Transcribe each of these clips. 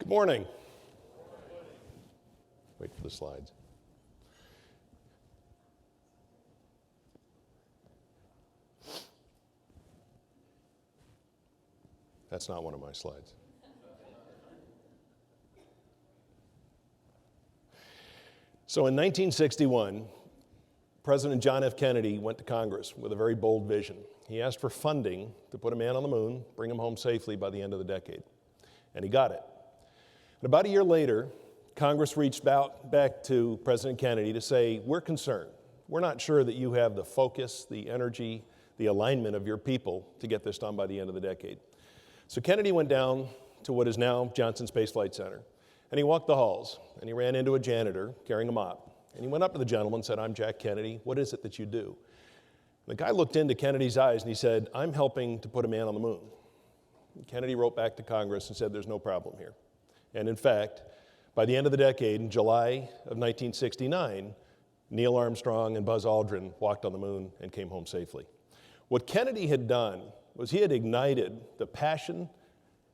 Good morning. Wait for the slides. That's not one of my slides. So in 1961, President John F. Kennedy went to Congress with a very bold vision. He asked for funding to put a man on the moon, bring him home safely by the end of the decade. And he got it. And about a year later, Congress reached out back to President Kennedy to say, we're concerned. We're not sure that you have the focus, the energy, the alignment of your people to get this done by the end of the decade. So Kennedy went down to what is now Johnson Space Flight Center, and he walked the halls, and he ran into a janitor carrying a mop. And he went up to the gentleman and said, I'm Jack Kennedy. What is it that you do? The guy looked into Kennedy's eyes and he said, I'm helping to put a man on the moon. And Kennedy wrote back to Congress and said, there's no problem here. And in fact, by the end of the decade, in July of 1969, Neil Armstrong and Buzz Aldrin walked on the moon and came home safely. What Kennedy had done was he had ignited the passion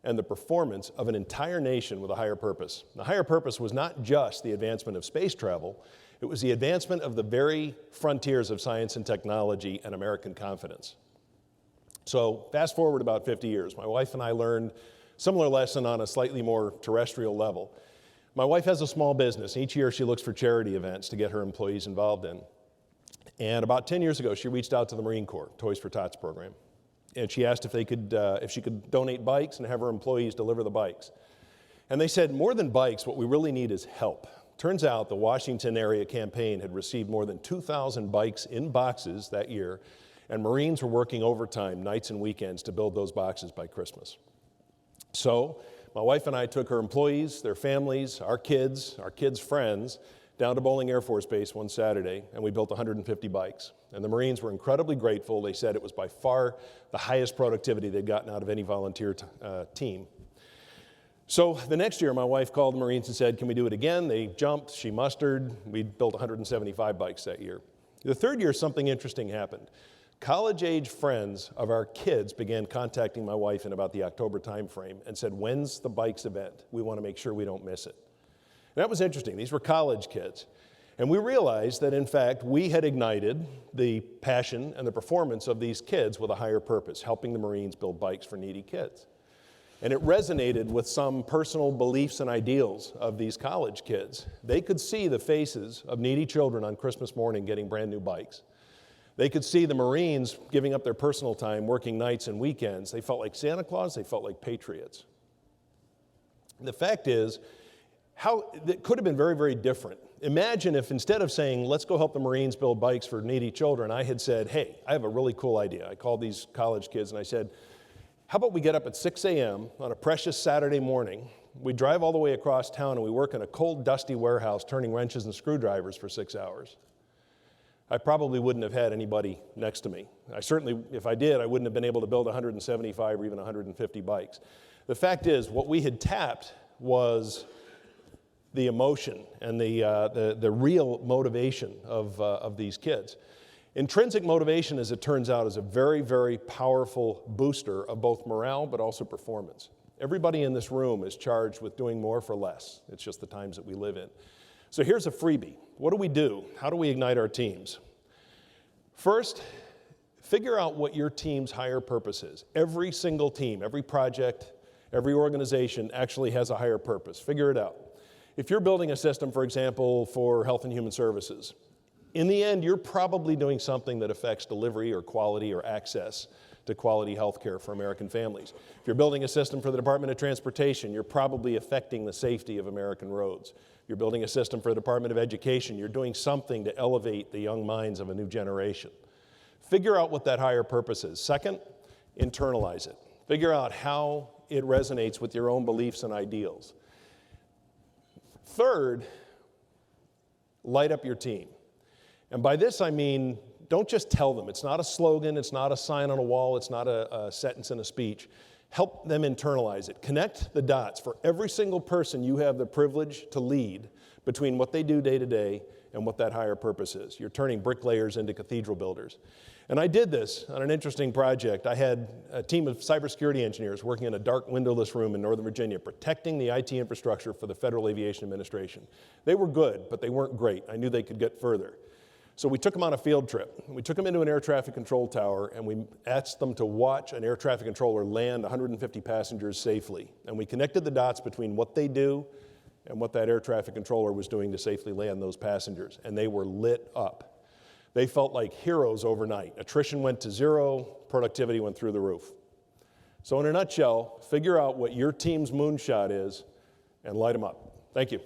and the performance of an entire nation with a higher purpose. The higher purpose was not just the advancement of space travel, it was the advancement of the very frontiers of science and technology and American confidence. So fast forward about 50 years, my wife and I learned a similar lesson on a slightly more terrestrial level. My wife has a small business. Each year she looks for charity events to get her employees involved in. And about 10 years ago, she reached out to the Marine Corps, Toys for Tots program. And she asked if she could donate bikes and have her employees deliver the bikes. And they said, more than bikes, what we really need is help. Turns out the Washington area campaign had received more than 2,000 bikes in boxes that year, and Marines were working overtime nights and weekends to build those boxes by Christmas. So my wife and I took her employees, their families, our kids' friends, down to Bolling Air Force Base one Saturday, and we built 150 bikes. And the Marines were incredibly grateful. They said it was by far the highest productivity they'd gotten out of any volunteer team. So the next year, my wife called the Marines and said, can we do it again? They jumped, she mustered. We built 175 bikes that year. The third year, something interesting happened. College-age friends of our kids began contacting my wife in about the October timeframe and said, when's the bikes event? We want to make sure we don't miss it. And that was interesting. These were college kids. And we realized that, in fact, we had ignited the passion and the performance of these kids with a higher purpose, helping the Marines build bikes for needy kids. And it resonated with some personal beliefs and ideals of these college kids. They could see the faces of needy children on Christmas morning getting brand new bikes. They could see the Marines giving up their personal time, working nights and weekends. They felt like Santa Claus, they felt like patriots. The fact is, it could have been very, very different. Imagine if instead of saying, let's go help the Marines build bikes for needy children, I had said, hey, I have a really cool idea. I called these college kids and I said, how about we get up at 6 a.m. on a precious Saturday morning, we drive all the way across town and we work in a cold, dusty warehouse turning wrenches and screwdrivers for 6 hours. I probably wouldn't have had anybody next to me. I certainly, if I did, I wouldn't have been able to build 175 or even 150 bikes. The fact is, what we had tapped was the emotion and the real motivation of these kids. Intrinsic motivation, as it turns out, is a very, very powerful booster of both morale but also performance. Everybody in this room is charged with doing more for less. It's just the times that we live in. So here's a freebie. What do we do? How do we ignite our teams? First, figure out what your team's higher purpose is. Every single team, every project, every organization actually has a higher purpose. Figure it out. If you're building a system, for example, for Health and Human Services, in the end, you're probably doing something that affects delivery or quality or access to quality health care for American families. If you're building a system for the Department of Transportation, you're probably affecting the safety of American roads. If you're building a system for the Department of Education, you're doing something to elevate the young minds of a new generation. Figure out what that higher purpose is. Second, internalize it. Figure out how it resonates with your own beliefs and ideals. Third, light up your team. And by this I mean, don't just tell them. It's not a slogan, it's not a sign on a wall, it's not a sentence in a speech. Help them internalize it. Connect the dots. For every single person you have the privilege to lead between what they do day to day and what that higher purpose is. You're turning bricklayers into cathedral builders. And I did this on an interesting project. I had a team of cybersecurity engineers working in a dark windowless room in Northern Virginia, protecting the IT infrastructure for the Federal Aviation Administration. They were good, but they weren't great. I knew they could get further. So we took them on a field trip. We took them into an air traffic control tower, and we asked them to watch an air traffic controller land 150 passengers safely. And we connected the dots between what they do and what that air traffic controller was doing to safely land those passengers. And they were lit up. They felt like heroes overnight. Attrition went to zero, productivity went through the roof. So in a nutshell, figure out what your team's moonshot is and light them up. Thank you.